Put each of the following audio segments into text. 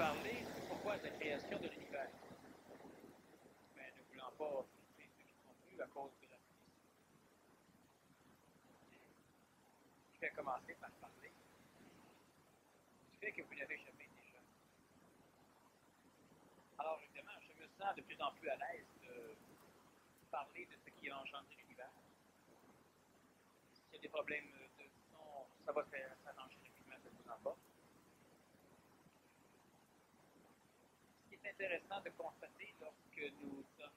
parler du pourquoi de la création de l'univers. Mais ne voulant pas frustrer ceux qui sont venus à cause de la police. Je vais commencer par parler du fait que vous n'avez jamais été jeune. Alors évidemment, je me sens de plus en plus à l'aise de parler de ce qui a engendré l'univers. S'il y a des problèmes de son, ça va s'arranger rapidement, ça ne vous importe. Ce qui est intéressant de constater lorsque nous sommes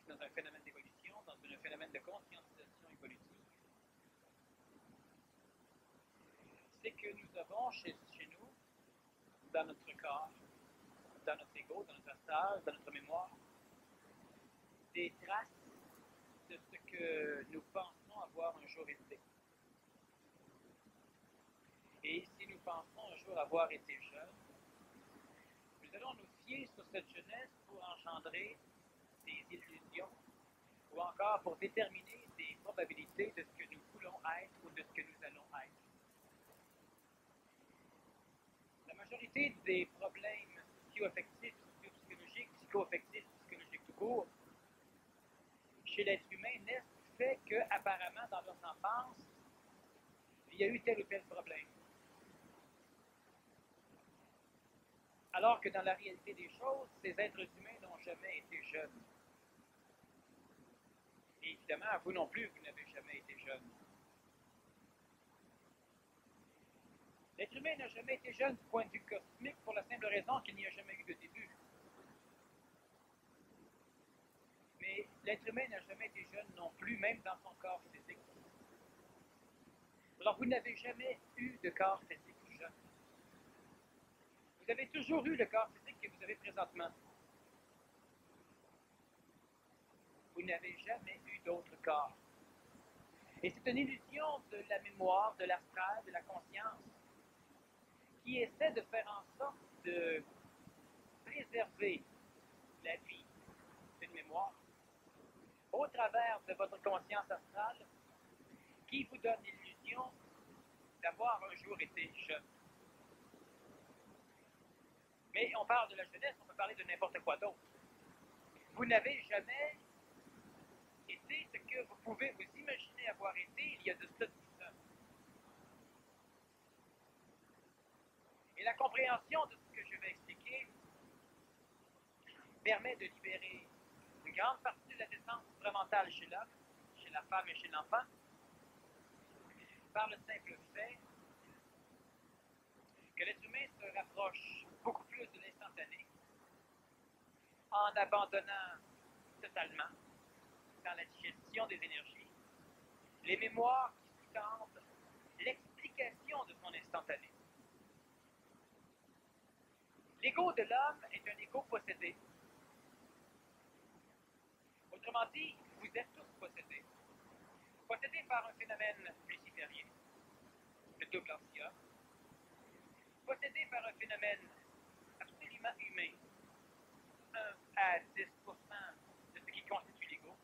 dans un phénomène d'évolution, dans un phénomène de conscientisation évolutive, c'est que nous avons chez nous, dans notre corps, dans notre ego, dans notre astral, dans notre mémoire, des traces de ce que nous pensons avoir un jour été. Et si nous pensons un jour avoir été jeunes, nous allons nous fier sur cette jeunesse pour engendrer des illusions ou encore pour déterminer des probabilités de ce que nous voulons être ou de ce que nous allons être. La majorité des problèmes psychoaffectifs, psychoaffectifs, psychologiques tout court, chez l'être humain naissent du fait qu'apparemment, dans leur enfance, il y a eu tel ou tel problème. Alors que dans la réalité des choses, ces êtres humains n'ont jamais été jeunes. Et évidemment, vous non plus, vous n'avez jamais été jeune. L'être humain n'a jamais été jeune du point de vue cosmique pour la simple raison qu'il n'y a jamais eu de début. Mais l'être humain n'a jamais été jeune non plus, même dans son corps physique. Alors vous n'avez jamais eu de corps physique jeune. Vous avez toujours eu le corps physique que vous avez présentement. Vous n'avez jamais eu d'autre corps. Et c'est une illusion de la mémoire, de l'astral, de la conscience, qui essaie de faire en sorte de préserver la vie d'une mémoire au travers de votre conscience astrale qui vous donne l'illusion d'avoir un jour été jeune. Mais on parle de la jeunesse, on peut parler de n'importe quoi d'autre. Vous n'avez jamais été ce que vous pouvez vous imaginer avoir été il y a de cela 10 ans. Et la compréhension de ce que je vais expliquer permet de libérer une grande partie de la défense fondamentale chez l'homme, chez la femme et chez l'enfant, par le simple fait que l'être humain se rapproche beaucoup plus de l'instantané en abandonnant totalement, dans la digestion des énergies, les mémoires qui sous-tendent l'explication de son instantané. L'ego de l'homme est un ego possédé. Autrement dit, vous êtes tous possédés. Possédés par un phénomène luciférien, le double ancien, possédés par un phénomène absolument humain, 1 à 10% de ce qui constitue l'ego,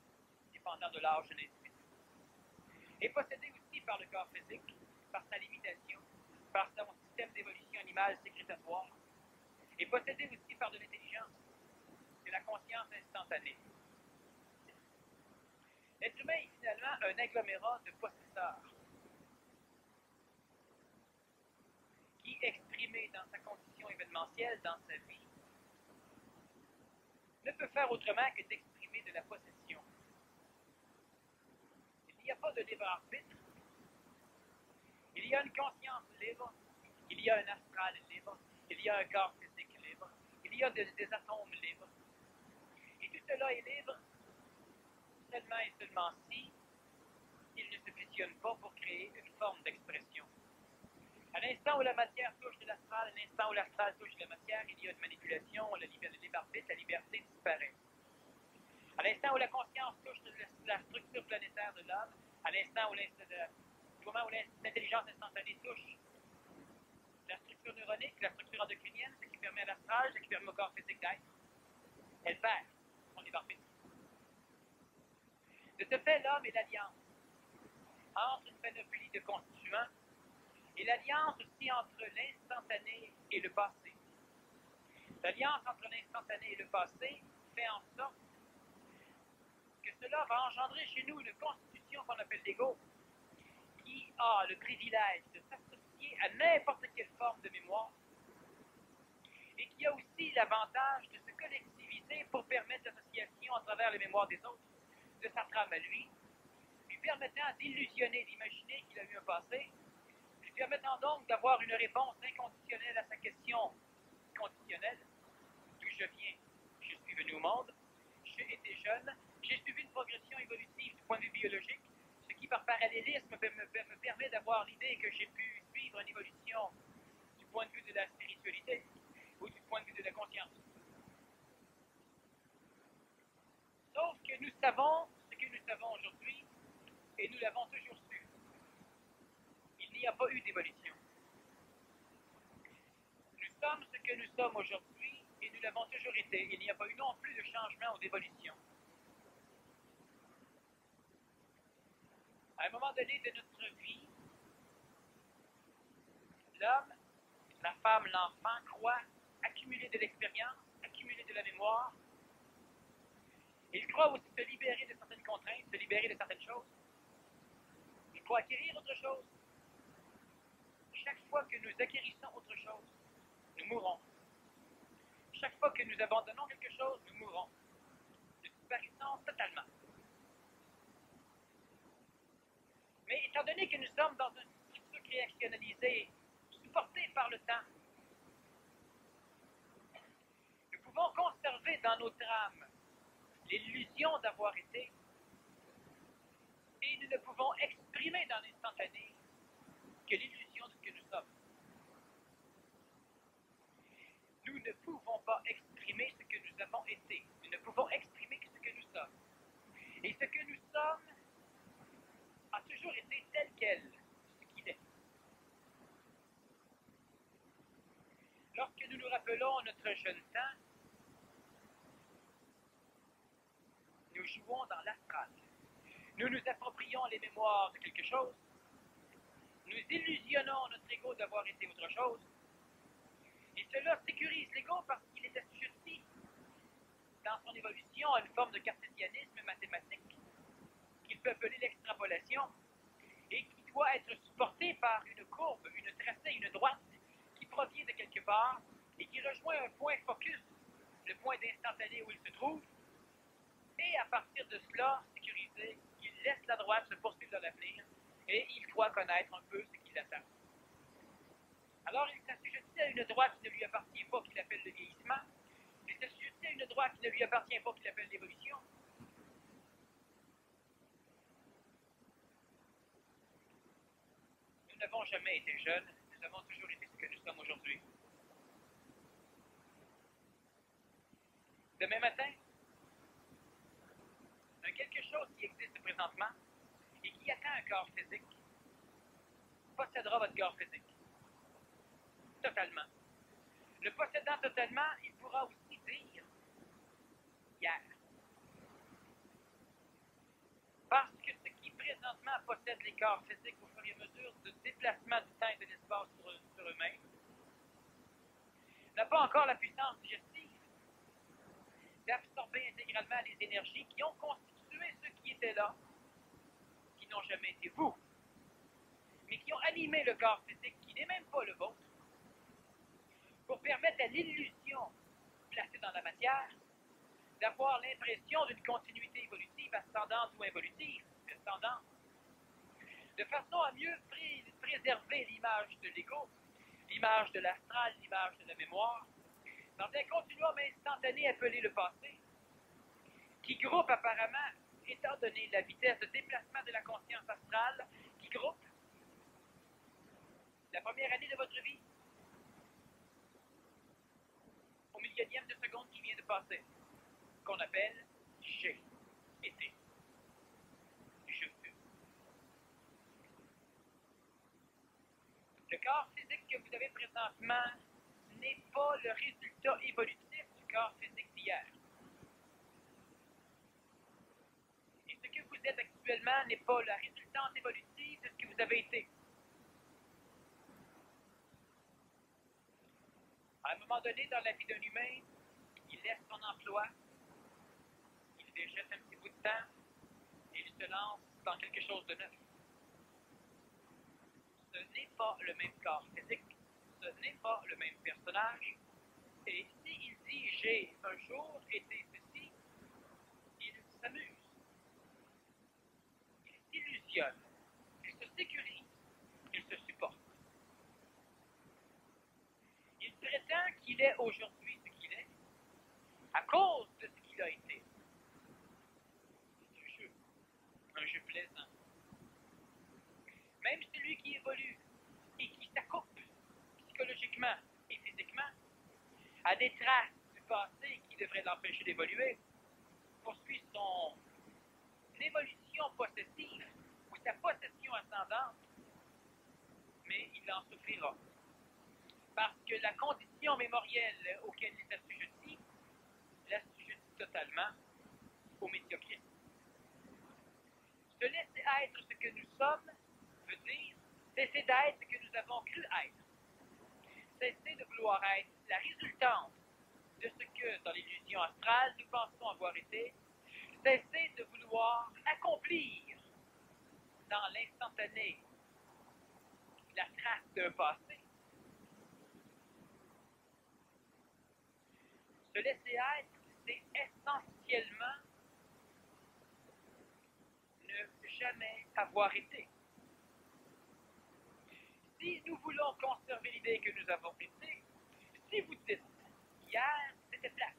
dépendant de l'âge de l'individu, et possédé aussi par le corps physique, par sa limitation, par son système d'évolution animale sécrétatoire, et possédé aussi par de l'intelligence, de la conscience instantanée. L'être humain est finalement un agglomérat de possesseurs qui, exprimé dans sa condition événementielle, dans sa vie, ne peut faire autrement que d'exprimer de la possession. Il n'y a pas de libre arbitre. Il y a une conscience libre. Il y a un astral libre. Il y a un corps physique libre. Il y a des atomes libres. Et tout cela est libre seulement et seulement si il ne se fusionne pas pour créer une forme d'expression. À l'instant où la matière touche de l'astral, à l'instant où l'astral touche de la matière, il y a une manipulation, le libre arbitre, la liberté disparaît. À l'instant où la conscience touche de la structure planétaire de l'homme, à l'instant où du moment où l'intelligence instantanée touche la structure neuronique, la structure endocrinienne, ce qui permet à l'astral, ce qui permet au corps physique d'être, elle perd son libre arbitre. De ce fait, l'homme est l'alliance entre une panoplie de constituants et l'alliance aussi entre l'instantané et le passé. L'alliance entre l'instantané et le passé fait en sorte que cela va engendrer chez nous une constitution qu'on appelle l'ego, qui a le privilège de s'associer à n'importe quelle forme de mémoire et qui a aussi l'avantage de se collectiviser pour permettre l'association à travers les mémoires des autres de sa trame à lui permettant d'illusionner, d'imaginer qu'il a eu un passé, lui permettant donc d'avoir une réponse inconditionnelle à sa question conditionnelle, d'où je viens, je suis venu au monde, j'ai été jeune, j'ai suivi une progression évolutive du point de vue biologique, ce qui par parallélisme me permet d'avoir l'idée que j'ai pu suivre une évolution du point de vue de la spiritualité ou du point de vue de la conscience. Sauf que nous savons ce que nous savons aujourd'hui, et nous l'avons toujours su. Il n'y a pas eu d'évolution. Nous sommes ce que nous sommes aujourd'hui et nous l'avons toujours été. Il n'y a pas eu non plus de changement ou d'évolution. À un moment donné de notre vie, l'homme, la femme, l'enfant croient accumuler de l'expérience, accumuler de la mémoire. Il croit aussi se libérer de certaines contraintes, se libérer de certaines choses. Il croit acquérir autre chose. Chaque fois que nous acquérissons autre chose, nous mourrons. Chaque fois que nous abandonnons quelque chose, nous mourons. Nous disparaissons totalement. Mais étant donné que nous sommes dans un cycle réactionnalisé, supporté par le temps, nous pouvons conserver dans notre âme l'illusion d'avoir été, et nous ne pouvons exprimer dans l'instantané que l'illusion de ce que nous sommes. Nous ne pouvons pas exprimer ce que nous avons été. Nous ne pouvons exprimer que ce que nous sommes. Et ce que nous sommes a toujours été tel quel, ce qu'il est. Lorsque nous nous rappelons notre jeune temps, nous jouons dans l'astral. Nous nous approprions les mémoires de quelque chose. Nous illusionnons notre ego d'avoir été autre chose. Et cela sécurise l'ego parce qu'il est assujetti dans son évolution à une forme de cartésianisme mathématique qu'il peut appeler l'extrapolation et qui doit être supporté par une courbe, une tracée, une droite qui provient de quelque part et qui rejoint un point focus, le point d'instantané où il se trouve, et à partir de cela, sécurisé, il laisse la droite se poursuivre dans l'avenir et il croit connaître un peu ce qui l'attend. Alors il s'assujettit à une droite qui ne lui appartient pas, qu'il appelle le vieillissement. Il s'assujettit à une droite qui ne lui appartient pas, qu'il appelle l'évolution. Nous n'avons jamais été jeunes, nous avons toujours été ce que nous sommes aujourd'hui. Demain matin, quelque chose qui existe présentement et qui atteint un corps physique possédera votre corps physique. Totalement. Le possédant totalement, il pourra aussi dire hier. Parce que ce qui présentement possède les corps physiques au fur et à mesure du déplacement du temps et de l'espace sur eux-mêmes n'a pas encore la puissance digestive d'absorber intégralement les énergies qui ont constitué ceux qui étaient là, qui n'ont jamais été vous, mais qui ont animé le corps physique qui n'est même pas le vôtre, pour permettre à l'illusion placée dans la matière d'avoir l'impression d'une continuité évolutive, ascendante ou involutive, ascendante, de façon à mieux préserver l'image de l'ego, l'image de l'astral, l'image de la mémoire, dans un continuum instantané appelé le passé, qui groupe apparemment, étant donné la vitesse de déplacement de la conscience astrale, qui groupe la première année de votre vie au millionième de seconde qui vient de passer, qu'on appelle j'ai été. Je fus. Le corps physique que vous avez présentement n'est pas le résultat évolutif du corps physique d'hier. Et ce que vous êtes actuellement n'est pas la résultante évolutive de ce que vous avez été. À un moment donné, dans la vie d'un humain, il laisse son emploi, il déjette un petit bout de temps et il se lance dans quelque chose de neuf. Ce n'est pas le même corps physique, ce n'est pas le même personnage. Et s'il dit « j'ai un jour été ceci », il s'amuse, il s'illusionne, il se sécurise, il se supporte. Il prétend qu'il est aujourd'hui ce qu'il est à cause de ce qu'il a été. C'est un jeu plaisant. Même celui qui évolue et qui s'accouple psychologiquement et physiquement a des traces du passé qui devraient l'empêcher d'évoluer, poursuit son évolution possessive ou sa possession ascendante, mais il en souffrira. Parce que la condition mémorielle auquel il s'assujettit l'assujettit totalement au médiocrisme. Se laisser être ce que nous sommes veut dire cesser d'être ce que nous avons cru être. Cesser de vouloir être la résultante de ce que, dans l'illusion astrale, nous pensons avoir été. Cesser de vouloir accomplir dans l'instantané la trace d'un passé. Se laisser être, c'est essentiellement ne jamais avoir été. Si nous voulons conserver l'idée que nous avons été, si vous dites hier c'était plate,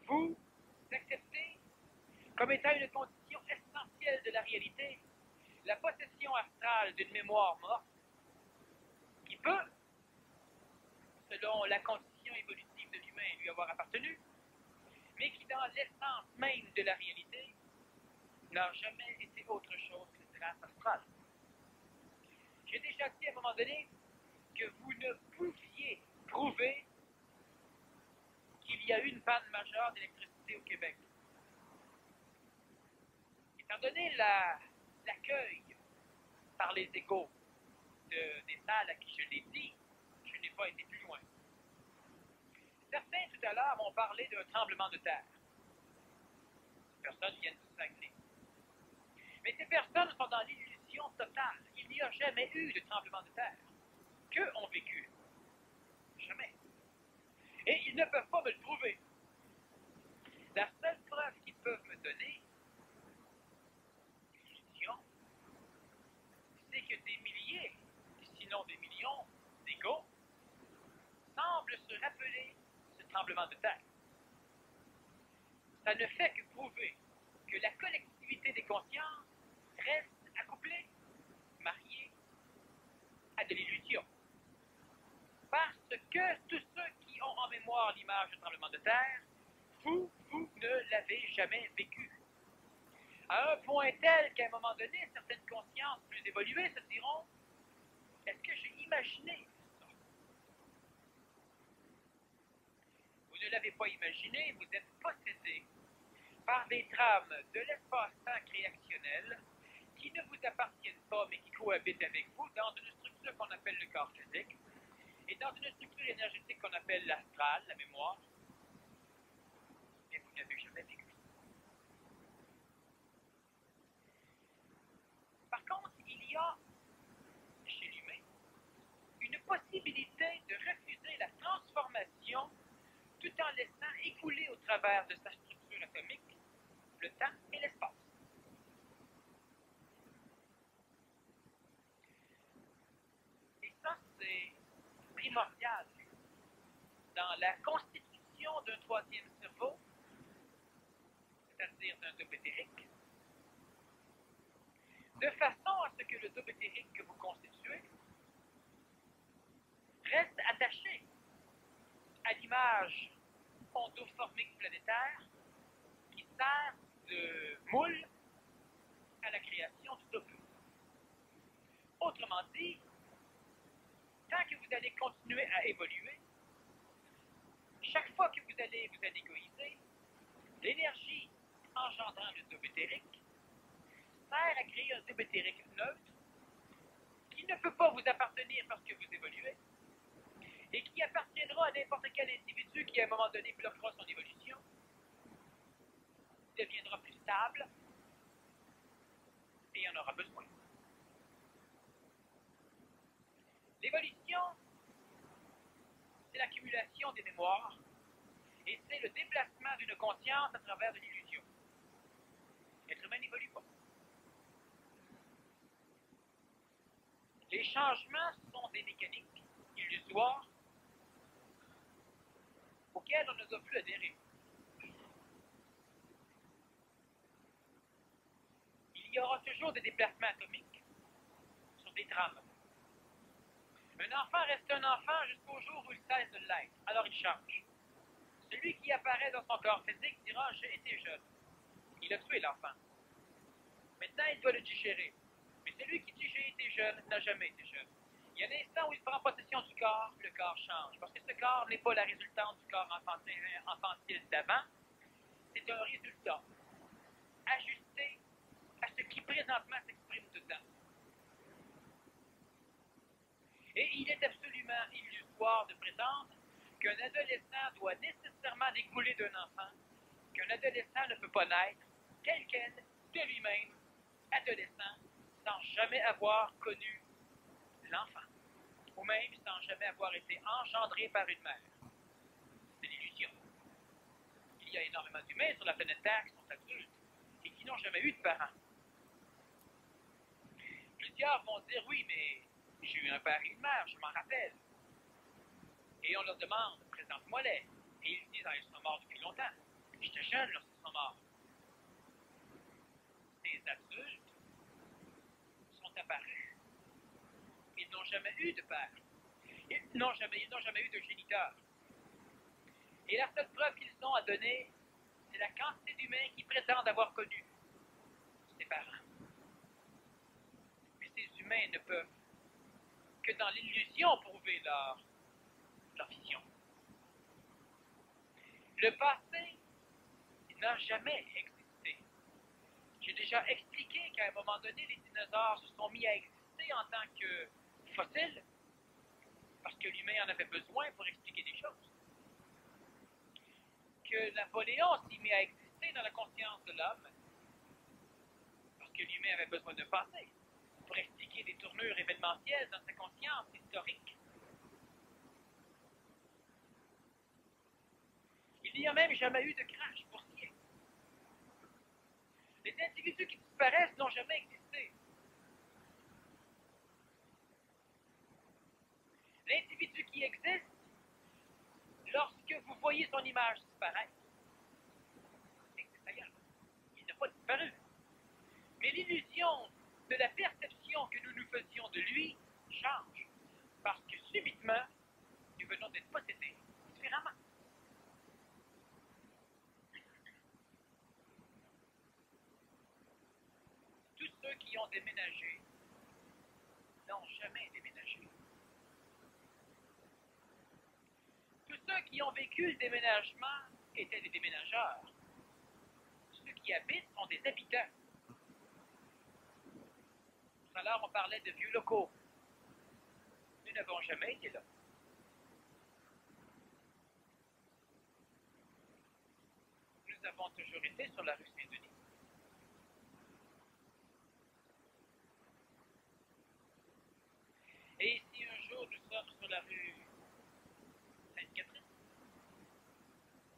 vous acceptez comme étant une condition essentielle de la réalité la possession astrale d'une mémoire morte qui peut, selon la condition évolutive de l'humain, lui avoir appartenu, mais qui, dans l'essence même de la réalité, n'a jamais été autre chose qu'une trace astrale. J'ai déjà dit à un moment donné que vous ne pouviez prouver qu'il y a eu une panne majeure d'électricité au Québec. Étant donné l'accueil par les égaux des salles à qui je l'ai dit, je n'ai pas été plus loin. Certains, tout à l'heure, m'ont parlé d'un tremblement de terre. Ces personnes viennent du Saguenay. Mais ces personnes sont dans l'illusion totale. Il n'y a jamais eu de tremblement de terre. Qu'eux ont vécu? Jamais. Et ils ne peuvent pas me le prouver. La seule preuve qu'ils peuvent me donner, l'illusion, c'est que des milliers, sinon des millions, d'égaux semblent se rappeler ce tremblement de terre. Ça ne fait que prouver que la collectivité des consciences reste accouplée, mariée à de l'illusion. Parce que tous ceux qui ont en mémoire l'image du tremblement de terre, vous ne l'avez jamais vécu. À un point tel qu'à un moment donné, certaines consciences plus évoluées se diront « Est-ce que j'ai imaginé ça? » Vous ne l'avez pas imaginé, vous êtes possédé par des trames de l'espace-temps créationnel qui ne vous appartiennent pas, mais qui cohabitent avec vous dans une structure qu'on appelle le corps physique et dans une structure énergétique qu'on appelle l'astral, la mémoire, et vous n'avez jamais vécu. Par contre, il y a, chez l'humain, une possibilité de refuser la transformation tout en laissant écouler au travers de sa structure atomique le temps et l'espace. Et ça, c'est primordial dans la constitution d'un troisième cerveau, c'est-à-dire d'un double éthérique, de façon à ce que le double éthérique que vous constituez reste attaché à l'image ondoformique planétaire qui sert de moule à la création du double. Autrement dit, tant que vous allez continuer à évoluer, chaque fois que vous allez vous égoïser, l'énergie engendrant le double éthérique sert à créer un double éthérique neutre qui ne peut pas vous appartenir parce que vous évoluez, arrivera à n'importe quel individu qui, à un moment donné, bloquera son évolution, deviendra plus stable et en aura besoin. L'évolution, c'est l'accumulation des mémoires et c'est le déplacement d'une conscience à travers de l'illusion. L'être humain n'évolue pas. Les changements sont des mécaniques illusoires auxquelles on ne doit plus adhérer. Il y aura toujours des déplacements atomiques sur des trames. Un enfant reste un enfant jusqu'au jour où il cesse de l'être, alors il change. Celui qui apparaît dans son corps physique dira « j'ai été jeune ». Il a tué l'enfant. Maintenant, il doit le digérer. Mais celui qui dit « j'ai été jeune » n'a jamais été jeune. Il y a un instant où il prend possession du corps, le corps change. Parce que ce corps n'est pas la résultante du corps infantile d'avant, c'est un résultat ajusté à ce qui présentement s'exprime dedans. Et il est absolument illusoire de prétendre qu'un adolescent doit nécessairement découler d'un enfant, qu'un adolescent ne peut pas naître tel quel, de lui-même, adolescent, sans jamais avoir connu l'enfant, ou même sans jamais avoir été engendré par une mère. C'est l'illusion. Il y a énormément d'humains sur la planète Terre qui sont adultes et qui n'ont jamais eu de parents. Plusieurs vont dire « oui, mais j'ai eu un père et une mère, je m'en rappelle. » Et on leur demande « présente-moi-les. » Et ils disent « ah, ils sont morts depuis longtemps. J'étais jeune lorsqu'ils sont morts. » Ces adultes sont apparus. Ils n'ont jamais eu de père. Ils n'ont jamais eu de géniteur. Et la seule preuve qu'ils ont à donner, c'est la quantité d'humains qui prétendent avoir connu ses parents. Mais ces humains ne peuvent que dans l'illusion prouver leur vision. Le passé n'a jamais existé. J'ai déjà expliqué qu'à un moment donné, les dinosaures se sont mis à exister en tant que fossiles, parce que l'humain en avait besoin pour expliquer des choses. Que Napoléon s'est mis à exister dans la conscience de l'homme, parce que l'humain avait besoin de passer, pour expliquer des tournures événementielles dans sa conscience historique. Il n'y a même jamais eu de crash boursier. Les individus qui disparaissent n'ont jamais existé. L'individu qui existe, lorsque vous voyez son image disparaître, existe ailleurs. Il n'a pas disparu. Mais l'illusion de la perception que nous nous faisions de lui change. Parce que subitement, nous venons d'être possédés différemment. Tous ceux qui ont déménagé n'ont jamais déménagé. Tous ceux qui ont vécu le déménagement étaient des déménageurs. Ceux qui habitent sont des habitants. Tout à l'heure, on parlait de vieux locaux. Nous n'avons jamais été là. Nous avons toujours été sur la rue Saint-Denis. Et si un jour nous sommes sur la rue Sainte-Catherine,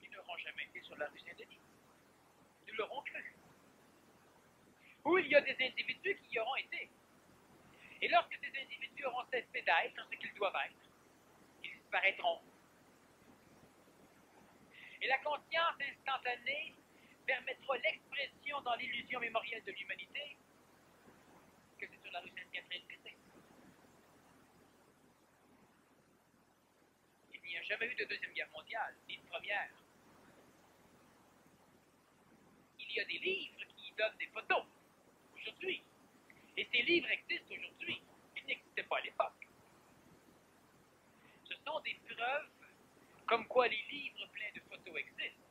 nous n'aurons jamais été sur la rue Saint-Denis. Nous l'aurons cru. Ou il y a des individus qui y auront été. Et lorsque ces individus auront cessé d'être ce qu'ils doivent être, ils disparaîtront. Et la conscience instantanée permettra l'expression dans l'illusion mémorielle de l'humanité que c'est sur la rue Sainte-Catherine que c'est. Il n'y a jamais eu de Deuxième Guerre mondiale, ni de Première. Il y a des livres qui donnent des photos aujourd'hui. Et ces livres existent aujourd'hui. Ils n'existaient pas à l'époque. Ce sont des preuves comme quoi les livres pleins de photos existent.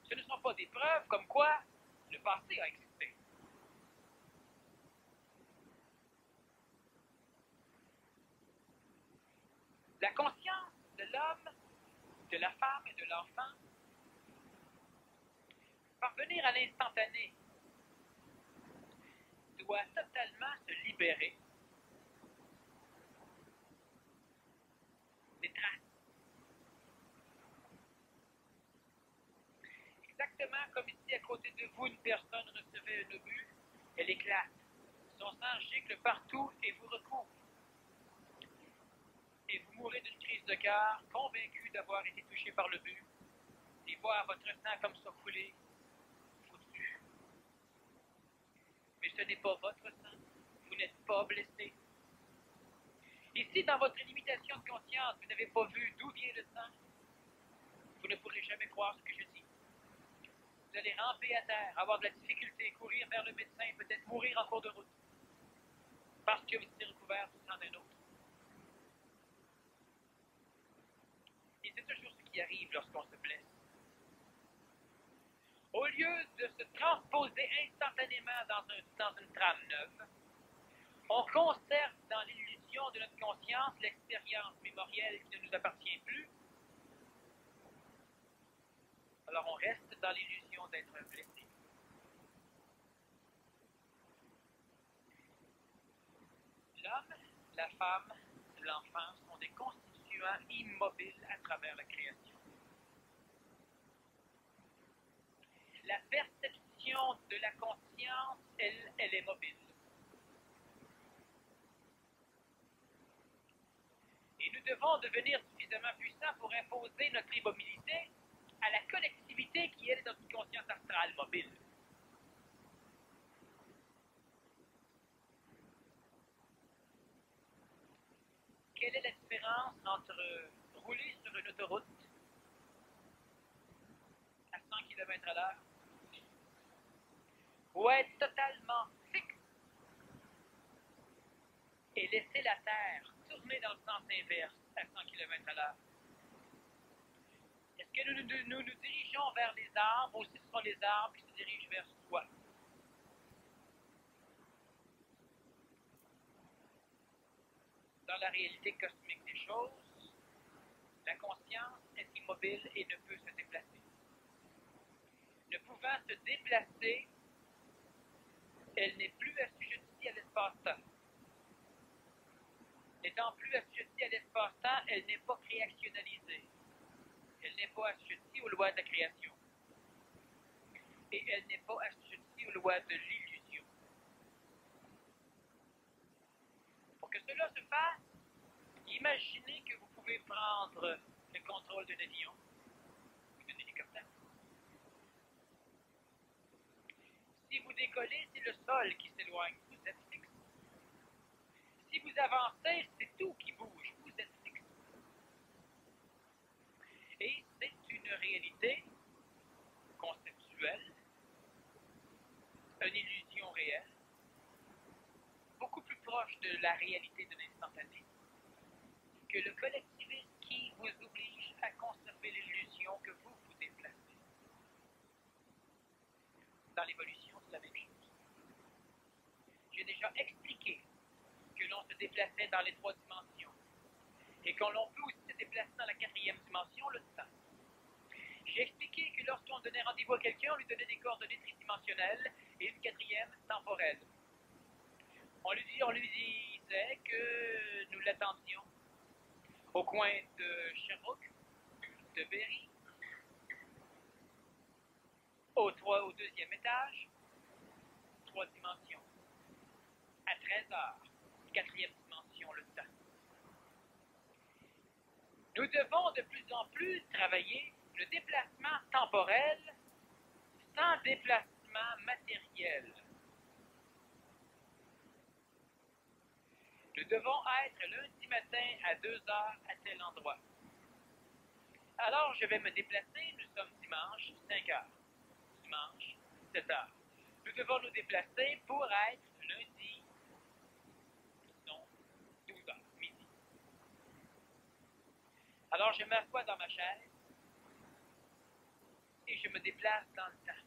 Ce ne sont pas des preuves comme quoi le passé a existé. La conscience de l'homme, de la femme et de l'enfant, parvenir à l'instantané, doit totalement se libérer des traces. Exactement comme ici à côté de vous, une personne recevait un obus, elle éclate. Son sang gicle partout et vous recouvre. Et vous mourrez d'une crise de cœur, convaincu d'avoir été touché par le but, et voir votre sang comme ça couler, foutu. Mais ce n'est pas votre sang. Vous n'êtes pas blessé. Et si dans votre limitation de conscience, vous n'avez pas vu d'où vient le sang, vous ne pourrez jamais croire ce que je dis. Vous allez ramper à terre, avoir de la difficulté, courir vers le médecin et peut-être mourir en cours de route. Parce que vous étiez recouvert du sang d'un autre. Et c'est toujours ce qui arrive lorsqu'on se blesse. Au lieu de se transposer instantanément dans une trame neuve, on conserve dans l'illusion de notre conscience l'expérience mémorielle qui ne nous appartient plus. Alors on reste dans l'illusion d'être blessé. L'homme, la femme, l'enfant sont des constituants immobiles à travers la création. La perception de la conscience, elle est mobile. Et nous devons devenir suffisamment puissants pour imposer notre immobilité à la collectivité qui est notre conscience astrale mobile. Quelle est la différence entre rouler sur une autoroute à 100 km/h ou être totalement fixe et laisser la Terre tourner dans le sens inverse à 100 km/h? Est-ce que nous nous dirigeons vers les arbres ou si ce sont les arbres qui se dirigent vers soi? Dans la réalité cosmique des choses, la conscience est immobile et ne peut se déplacer. Ne pouvant se déplacer, elle n'est plus assujettie à l'espace-temps. N'étant plus assujettie à l'espace-temps, elle n'est pas créationnalisée. Elle n'est pas assujettie aux lois de la création. Et elle n'est pas assujettie aux lois de l'illusion. Pour que cela se fasse, imaginez que vous pouvez prendre le contrôle d'un avion ou d'un hélicoptère. Si vous décollez, c'est le sol qui s'éloigne, vous êtes fixe. Si vous avancez, c'est tout qui bouge, vous êtes fixe. Et c'est une réalité conceptuelle, une illusion réelle, beaucoup plus proche de la réalité de l'instantané que le collectivisme qui vous oblige à conserver l'illusion que vous vous déplacez. Dans l'évolution, c'est la même chose. J'ai déjà expliqué que l'on se déplaçait dans les 3 dimensions et qu'on peut aussi se déplacer dans la 4e dimension, le temps. J'ai expliqué que lorsqu'on donnait rendez-vous à quelqu'un, on lui donnait des coordonnées tridimensionnelles et une 4e temporelle. On lui disait que nous l'attendions au coin de Sherbrooke, de Berry, au 2e étage, 3 dimensions, à 13 heures, 4e dimension, le temps. Nous devons de plus en plus travailler le déplacement temporel sans déplacement matériel. Nous devons être lundi matin à 2 heures à tel endroit. Alors je vais me déplacer, nous sommes dimanche, 5 heures. Dimanche, 7 heures. Nous devons nous déplacer pour être lundi, non, 12 heures, midi. Alors je m'assois dans ma chaise et je me déplace dans le temps.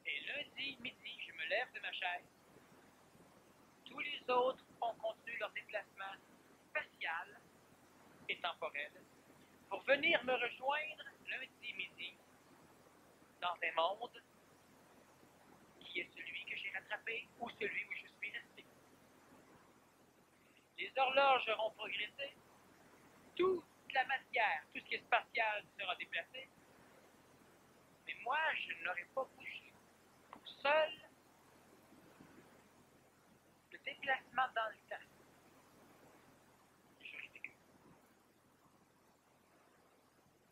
Et lundi, midi, je me lève de ma chaise. Tous les autres ont continué leur déplacement spatial et temporel pour venir me rejoindre lundi midi dans un monde qui est celui que j'ai rattrapé ou celui où je suis resté. Les horloges auront progressé, toute la matière, tout ce qui est spatial sera déplacé, mais moi, je n'aurai pas bougé. Seul le déplacement dans le temps, j'aurais vécu.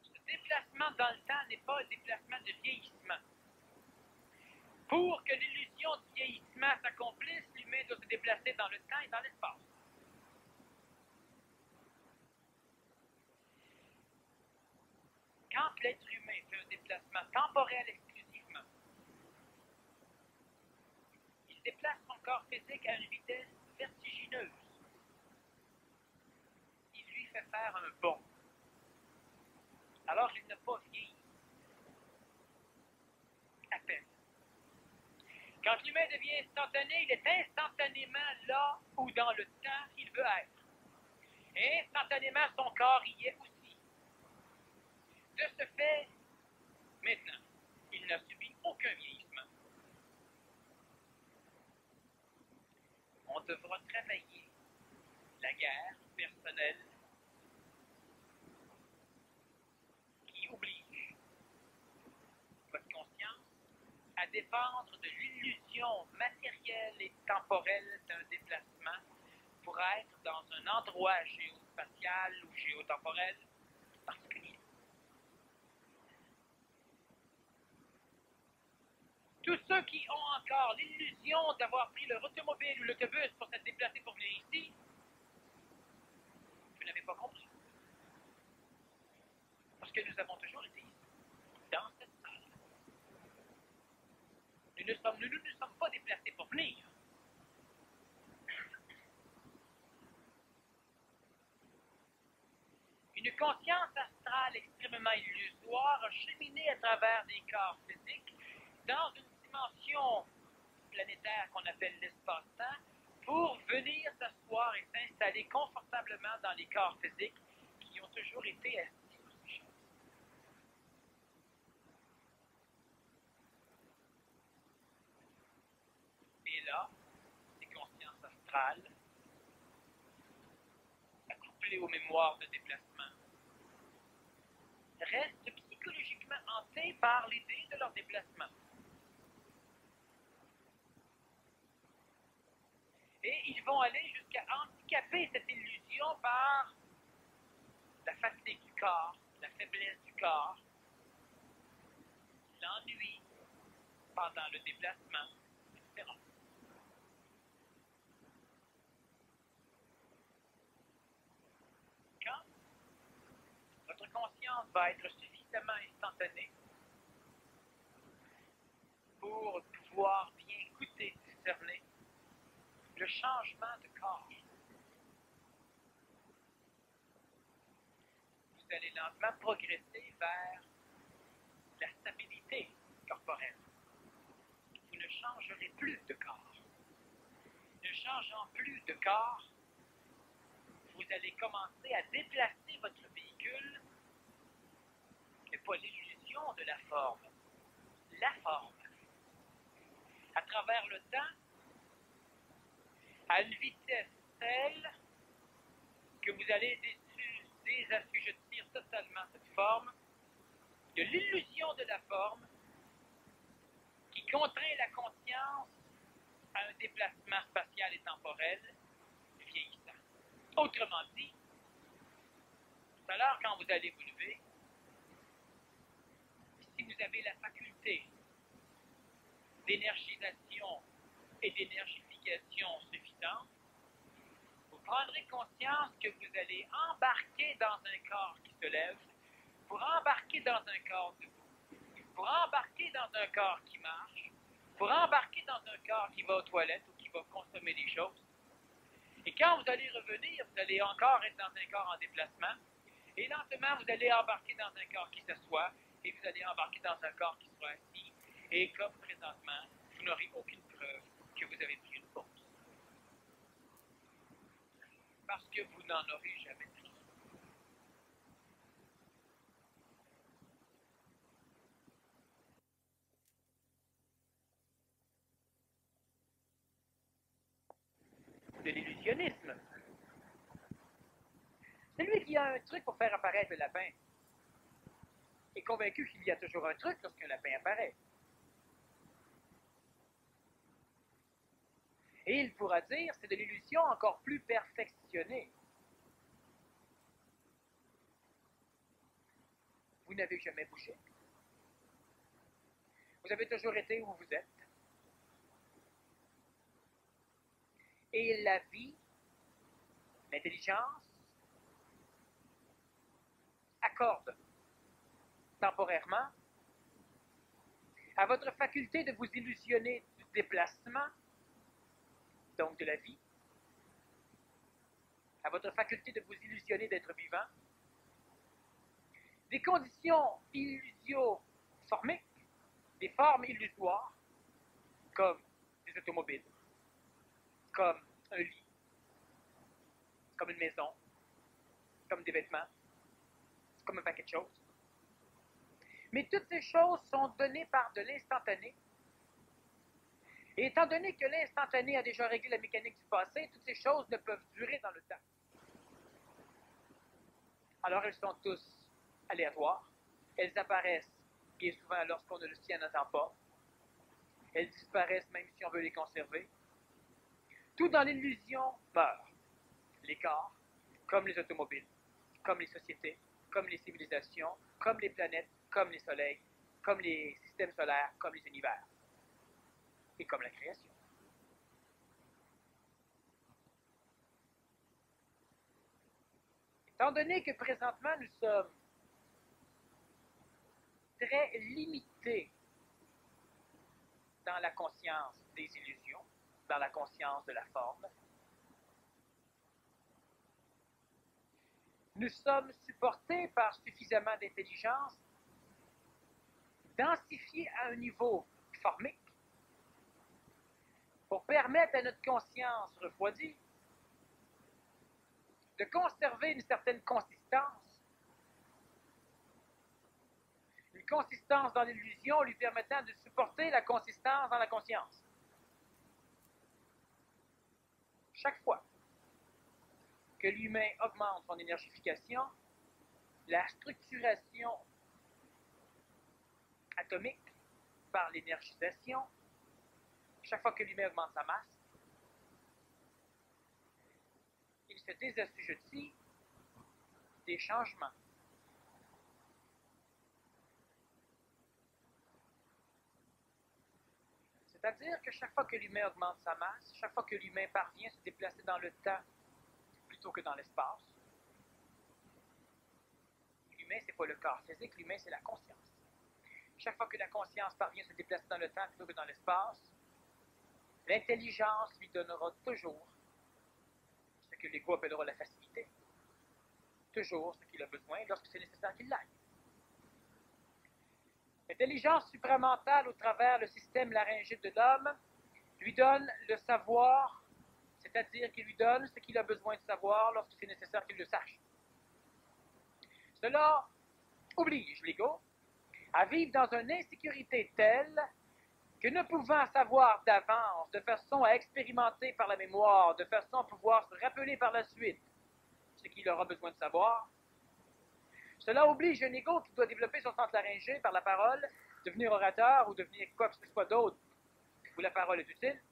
Ce déplacement dans le temps n'est pas un déplacement de vieillissement. Pour que l'illusion du vieillissement s'accomplisse, l'humain doit se déplacer dans le temps et dans l'espace. Quand l'être humain fait un déplacement temporel exclusivement, il déplace son corps physique à une vitesse vertigineuse. Il lui fait faire un bond. Alors il n'a pas vieilli. À peine. Quand l'humain devient instantané, il est instantanément là où dans le temps il veut être. Et instantanément, son corps y est aussi. De ce fait, maintenant, il n'a subi aucun vieillissement. On devra travailler la guerre personnelle qui oblige votre conscience à dépendre de l'illusion matérielle et temporelle d'un déplacement pour être dans un endroit géospatial ou géotemporel particulier. Tous ceux qui ont encore l'illusion d'avoir pris leur automobile ou l'autobus pour se déplacer pour venir ici, vous n'avez pas compris. Parce que nous avons toujours été ici, dans cette salle. Nous ne nous sommes pas déplacés pour venir. Une conscience astrale extrêmement illusoire a cheminé à travers des corps physiques dans une dimension planétaire qu'on appelle l'espace-temps pour venir s'asseoir et s'installer confortablement dans les corps physiques qui ont toujours été assis sur ces choses. Et là, ces consciences astrales, accouplées aux mémoires de déplacement, restent psychologiquement hantés par l'idée de leur déplacement. Et ils vont aller jusqu'à handicaper cette illusion par la fatigue du corps, la faiblesse du corps, l'ennui pendant le déplacement, etc. Quand votre conscience va être suffisamment instantanée pour pouvoir bien écouter, discerner le changement de corps, vous allez lentement progresser vers la stabilité corporelle. Vous ne changerez plus de corps. Ne changeant plus de corps, vous allez commencer à déplacer votre véhicule, mais pas l'illusion de la forme, à travers le temps, à une vitesse telle que vous allez désassujettir totalement cette forme de l'illusion de la forme qui contraint la conscience à un déplacement spatial et temporel vieillissant. Autrement dit, tout à l'heure, quand vous allez vous lever, si vous avez la faculté d'énergisation et d'énergification suffisante, vous prendrez conscience que vous allez embarquer dans un corps qui se lève, pour embarquer dans un corps debout, pour embarquer dans un corps qui marche, pour embarquer dans un corps qui va aux toilettes ou qui va consommer des choses. Et quand vous allez revenir, vous allez encore être dans un corps en déplacement, et lentement, vous allez embarquer dans un corps qui s'assoit, et vous allez embarquer dans un corps qui sera assis, et comme présentement, vous n'aurez aucune preuve que vous avez pris une pause. Parce que vous n'en aurez jamais pris. illusionnisme. Celui qui a un truc pour faire apparaître le lapin est convaincu qu'il y a toujours un truc lorsqu'un lapin apparaît. Et il pourra dire, c'est de l'illusion encore plus perfectionnée. Vous n'avez jamais bougé. Vous avez toujours été où vous êtes. Et la vie, l'intelligence, accorde temporairement à votre faculté de vous illusionner du déplacement, donc de la vie, à votre faculté de vous illusionner d'être vivant, des conditions illusioformiques, des formes illusoires, comme des automobiles, comme un lit, comme une maison, comme des vêtements, comme un paquet de choses. Mais toutes ces choses sont données par de l'instantané. Et étant donné que l'instantané a déjà réglé la mécanique du passé, toutes ces choses ne peuvent durer dans le temps. Alors elles sont tous aléatoires. Elles apparaissent bien souvent lorsqu'on ne s'y en attend pas. Elles disparaissent même si on veut les conserver. Tout dans l'illusion meurt. Les corps, comme les automobiles, comme les sociétés, comme les civilisations, comme les planètes, comme les soleils, comme les systèmes solaires, comme les univers, et comme la création. Étant donné que présentement nous sommes très limités dans la conscience des illusions, dans la conscience de la forme, nous sommes supportés par suffisamment d'intelligence, densifiés à un niveau formique, pour permettre à notre conscience refroidie de conserver une certaine consistance. Une consistance dans l'illusion lui permettant de supporter la consistance dans la conscience. Chaque fois que l'humain augmente son énergification, la structuration atomique par l'énergisation, chaque fois que l'humain augmente sa masse, il se désassujettit des changements. C'est-à-dire que chaque fois que l'humain augmente sa masse, chaque fois que l'humain parvient à se déplacer dans le temps plutôt que dans l'espace, l'humain, ce n'est pas le corps physique, l'humain, c'est la conscience. Chaque fois que la conscience parvient à se déplacer dans le temps plutôt que dans l'espace, l'intelligence lui donnera toujours ce que l'ego appellera la facilité. Toujours ce qu'il a besoin lorsque c'est nécessaire qu'il l'aille. L'intelligence supramentale au travers le système laryngite de l'homme lui donne le savoir, c'est-à-dire qu'il lui donne ce qu'il a besoin de savoir lorsque c'est nécessaire qu'il le sache. Cela oblige l'ego à vivre dans une insécurité telle que ne pouvant savoir d'avance, de façon à expérimenter par la mémoire, de façon à pouvoir se rappeler par la suite ce qu'il aura besoin de savoir, cela oblige un ego qui doit développer son centre laryngé par la parole, devenir orateur ou devenir quoi que ce soit d'autre où la parole est utile,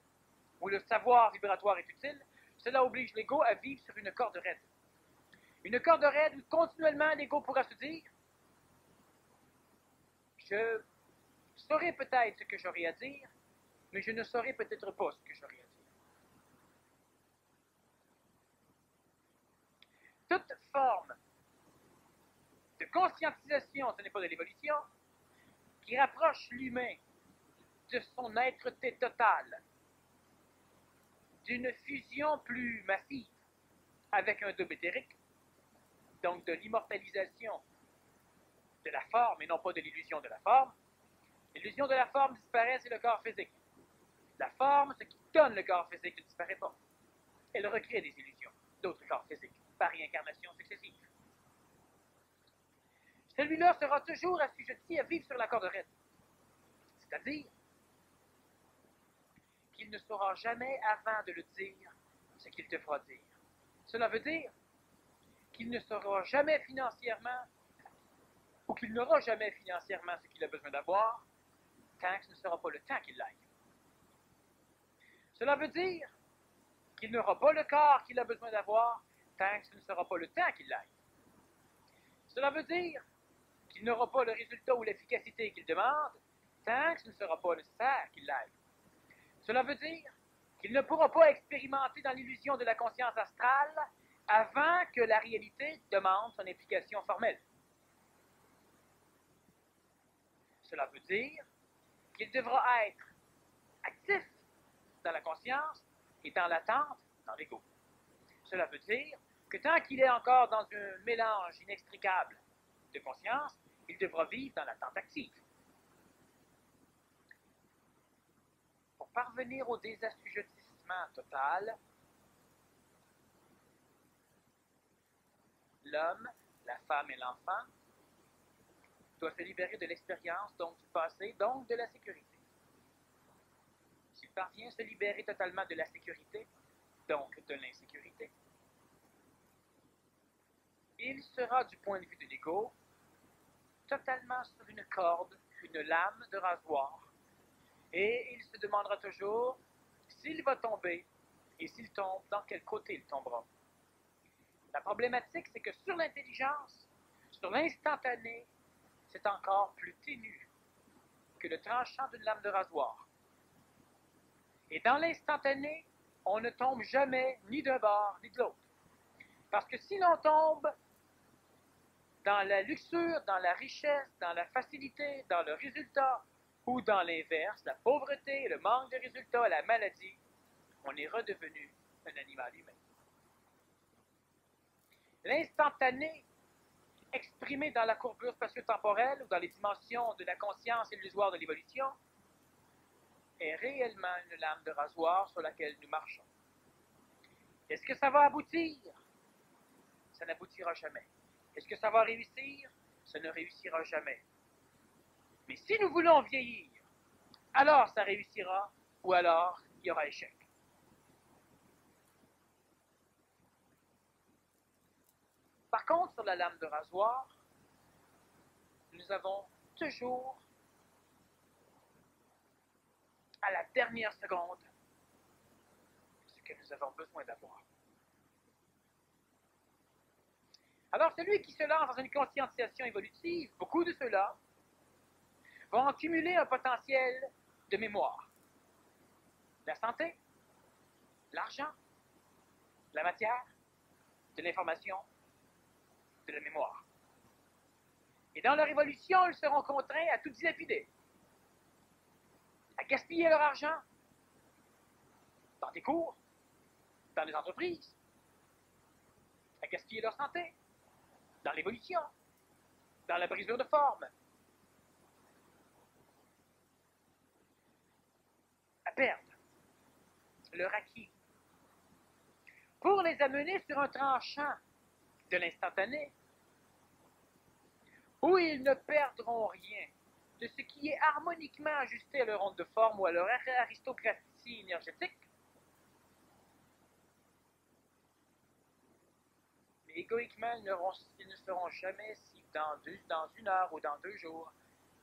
où le savoir vibratoire est utile. Cela oblige l'ego à vivre sur une corde raide. Une corde raide où continuellement l'ego pourra se dire « Je saurai peut-être ce que j'aurai à dire, mais je ne saurai peut-être pas ce que j'aurai à dire. » Toute forme de conscientisation, ce n'est pas de l'évolution, qui rapproche l'humain de son être-té total, d'une fusion plus massive avec un double éthérique, donc de l'immortalisation de la forme et non pas de l'illusion de la forme. L'illusion de la forme disparaît, c'est le corps physique. La forme, ce qui donne le corps physique, ne disparaît pas. Elle recrée des illusions d'autres corps physiques par réincarnation successive. Celui-là sera toujours assujetti à vivre sur la corde raide. C'est-à-dire qu'il ne saura jamais, avant de le dire, ce qu'il devra dire. Cela veut dire qu'il ne saura jamais financièrement, ou qu'il n'aura jamais financièrement ce qu'il a besoin d'avoir, tant que ce ne sera pas le temps qu'il l'aille. Cela veut dire qu'il n'aura pas le corps qu'il a besoin d'avoir, tant que ce ne sera pas le temps qu'il l'aille. Cela veut dire qu'il n'aura pas le résultat ou l'efficacité qu'il demande, tant que ce ne sera pas nécessaire qu'il l'aille. Cela veut dire qu'il ne pourra pas expérimenter dans l'illusion de la conscience astrale avant que la réalité demande son implication formelle. Cela veut dire qu'il devra être actif dans la conscience et dans l'attente dans l'ego. Cela veut dire que tant qu'il est encore dans un mélange inextricable de conscience, il devra vivre dans l'attente active. Pour parvenir au désassujettissement total, l'homme, la femme et l'enfant doivent se libérer de l'expérience, donc du passé, donc de la sécurité. S'il parvient à se libérer totalement de la sécurité, donc de l'insécurité, il sera, du point de vue de l'ego, totalement sur une corde, une lame de rasoir, et il se demandera toujours s'il va tomber, et s'il tombe, dans quel côté il tombera. La problématique, c'est que sur l'intelligence, sur l'instantané, c'est encore plus ténu que le tranchant d'une lame de rasoir. Et dans l'instantané, on ne tombe jamais ni d'un bord ni de l'autre. Parce que si l'on tombe dans la luxure, dans la richesse, dans la facilité, dans le résultat, ou dans l'inverse, la pauvreté, le manque de résultats, la maladie, on est redevenu un animal humain. L'instantané, exprimé dans la courbure spatio-temporelle ou dans les dimensions de la conscience illusoire de l'évolution, est réellement une lame de rasoir sur laquelle nous marchons. Est-ce que ça va aboutir? Ça n'aboutira jamais. Est-ce que ça va réussir? Ça ne réussira jamais. Mais si nous voulons vieillir, alors ça réussira, ou alors il y aura échec. Par contre, sur la lame de rasoir, nous avons toujours, à la dernière seconde, ce que nous avons besoin d'avoir. Alors, celui qui se lance dans une conscientisation évolutive, beaucoup de ceux-là, vont accumuler un potentiel de mémoire. La santé, l'argent, la matière, de l'information, de la mémoire. Et dans leur évolution, ils seront contraints à tout dilapider, à gaspiller leur argent dans des cours, dans des entreprises, à gaspiller leur santé, dans l'évolution, dans la brisure de forme, à perdre leur acquis, pour les amener sur un tranchant de l'instantané, où ils ne perdront rien de ce qui est harmoniquement ajusté à leur onde de forme ou à leur aristocratie énergétique, mais égoïquement, ils ne seront jamais, si dans une heure ou dans 2 jours,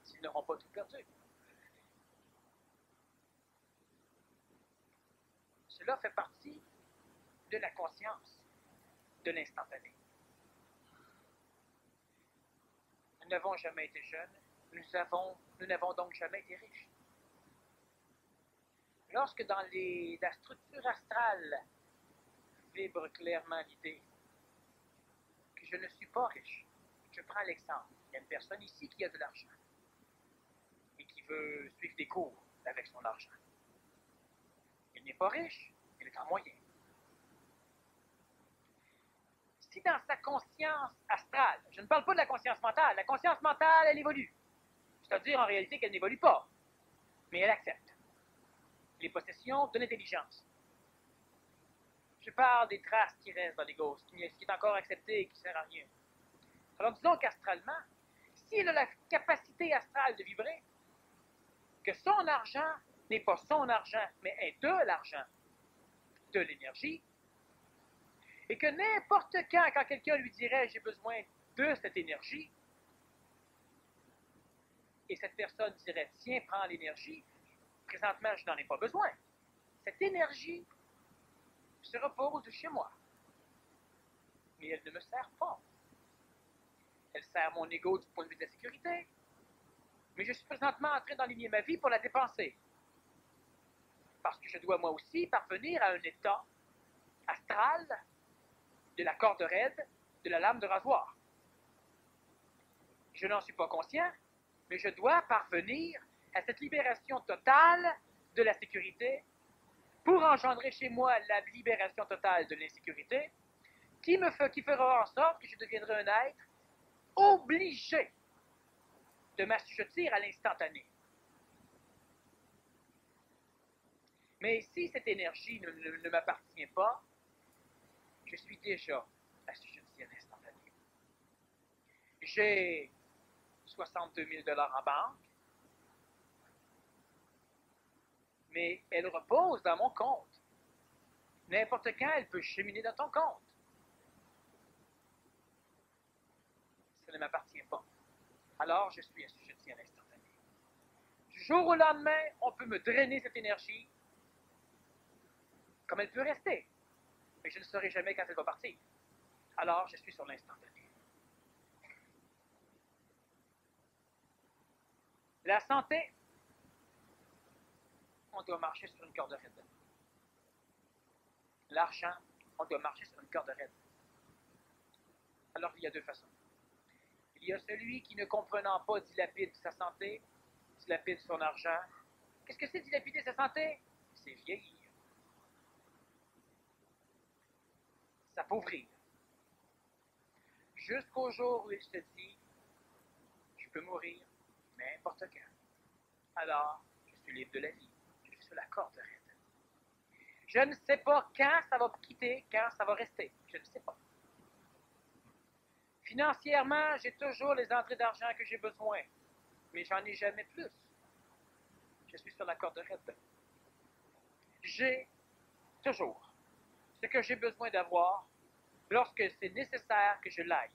s'ils n'auront pas tout perdu. Cela fait partie de la conscience de l'instantané. Nous n'avons jamais été jeunes, nous n'avons donc jamais été riches. Lorsque dans la structure astrale vibre clairement l'idée que je ne suis pas riche, je prends l'exemple, il y a une personne ici qui a de l'argent et qui veut suivre des cours avec son argent. Il n'est pas riche, il est en moyen. Si dans sa conscience astrale, je ne parle pas de la conscience mentale, la conscience mentale, elle évolue. C'est-à-dire en réalité qu'elle n'évolue pas, mais elle accepte les possessions de l'intelligence. Je parle des traces qui restent dans l'ego, ce qui est encore accepté et qui ne sert à rien. Alors disons qu'astralement, s'il a la capacité astrale de vibrer, que son argent n'est pas son argent, mais est de l'argent, de l'énergie, Et que n'importe quand quelqu'un lui dirait « j'ai besoin de cette énergie », et cette personne dirait « tiens, prends l'énergie », présentement, je n'en ai pas besoin. Cette énergie se repose chez moi. Mais elle ne me sert pas. Elle sert mon ego du point de vue de la sécurité. Mais je suis présentement en train d'enligner ma vie pour la dépenser. Parce que je dois moi aussi parvenir à un état astral de la corde raide, de la lame de rasoir. Je n'en suis pas conscient, mais je dois parvenir à cette libération totale de la sécurité pour engendrer chez moi la libération totale de l'insécurité qui fera en sorte que je deviendrai un être obligé de m'assujettir à l'instantané. Mais si cette énergie ne m'appartient pas, je suis déjà assujetti à l'instantané. J'ai 62 000 $ en banque, mais elle repose dans mon compte. N'importe quand, elle peut cheminer dans ton compte. Ça ne m'appartient pas. Alors, je suis assujetti à l'instantané. Du jour au lendemain, on peut me drainer cette énergie, comme elle peut rester. Mais je ne saurai jamais quand elle va partir. Alors, je suis sur l'instantané. La santé, on doit marcher sur une corde raide. L'argent, on doit marcher sur une corde raide. Alors, il y a deux façons. Il y a celui qui, ne comprenant pas, dilapide sa santé, dilapide son argent. Qu'est-ce que c'est dilapider sa santé? C'est vieillir. S'appauvrir. Jusqu'au jour où il se dit, je peux mourir n'importe quand. Alors, je suis libre de la vie. Je suis sur la corde raide. Je ne sais pas quand ça va quitter, quand ça va rester. Je ne sais pas. Financièrement, j'ai toujours les entrées d'argent que j'ai besoin, mais j'en ai jamais plus. Je suis sur la corde raide. J'ai toujours ce que j'ai besoin d'avoir lorsque c'est nécessaire que je l'aille.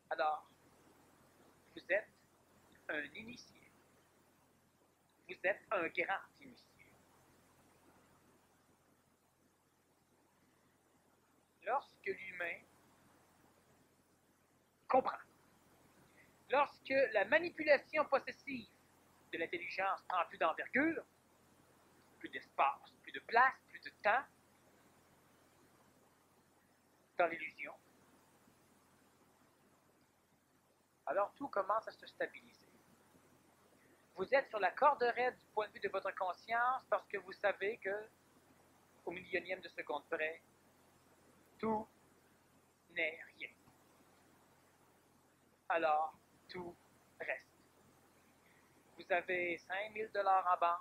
Alors, vous êtes un initié. Vous êtes un grand initié. Lorsque l'humain comprend, lorsque la manipulation possessive de l'intelligence prend plus d'envergure, plus d'espace, plus de place, plus de temps, dans l'illusion, alors tout commence à se stabiliser. Vous êtes sur la corde raide du point de vue de votre conscience parce que vous savez que, au millionième de seconde près, tout n'est rien. Alors, tout reste. Vous avez 5 000 $ en banque